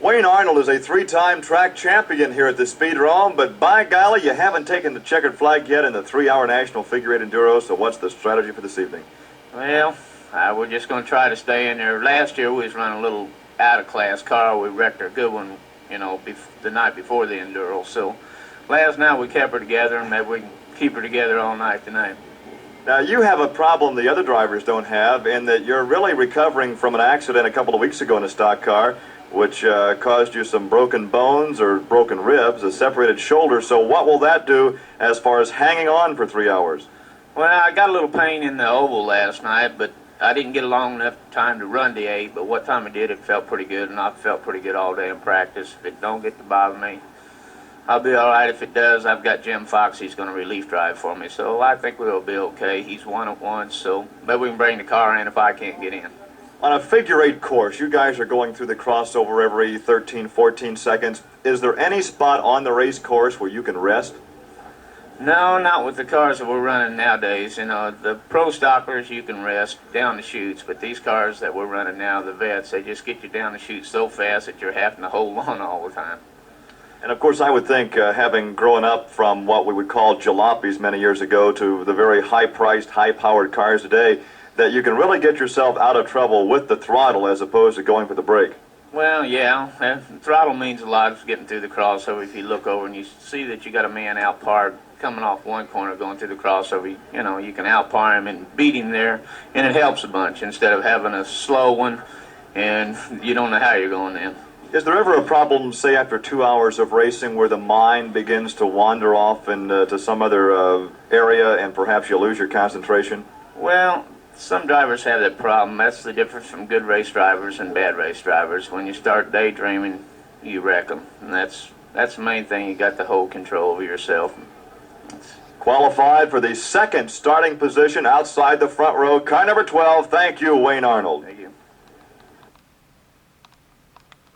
Wayne Arnold is a three-time track champion here at the Speedrome, but by golly, you haven't taken the checkered flag yet in the 3-hour National Figure-8 Enduro, so what's the strategy for this evening? Well, we're just going to try to stay in there. Last year we was running a little out-of-class car. We wrecked our good one, the night before the Enduro. So last night we kept her together, and maybe we can keep her together all night tonight. Now, you have a problem the other drivers don't have in that you're really recovering from an accident a couple of weeks ago in a stock car, which caused you some broken bones or broken ribs, a separated shoulder. So what will that do as far as hanging on for 3 hours? Well, I got a little pain in the oval last night, but I didn't get a long enough time to run the 8, but what time I did, it felt pretty good, and I felt pretty good all day in practice. If it don't get to bother me, I'll be all right. If it does, I've got Jim Fox. He's going to relief drive for me, so I think we'll be okay. He's won it once, so maybe we can bring the car in if I can't get in. On a figure-8 course, you guys are going through the crossover every 13, 14 seconds. Is there any spot on the race course where you can rest? No, not with the cars that we're running nowadays. The pro stockers, you can rest down the chutes, but these cars that we're running now, the vets, they just get you down the chute so fast that you're having to hold on all the time. And of course, I would think, having grown up from what we would call jalopies many years ago to the very high-priced, high-powered cars today, that you can really get yourself out of trouble with the throttle as opposed to going for the brake. Well, yeah, throttle means a lot of getting through the crossover. If you look over and you see that you got a man outparred coming off one corner going through the crossover, you can outpar him and beat him there, and it helps a bunch instead of having a slow one and you don't know how you're going then. Is there ever a problem, say after 2 hours of racing, where the mind begins to wander off to some other area and perhaps you lose your concentration? Well, some drivers have that problem. That's the difference from good race drivers and bad race drivers. When you start daydreaming, you wreck them. And that's the main thing. You got to hold control over yourself. Qualified for the second starting position outside the front row, car number 12. Thank you, Wayne Arnold. Thank you.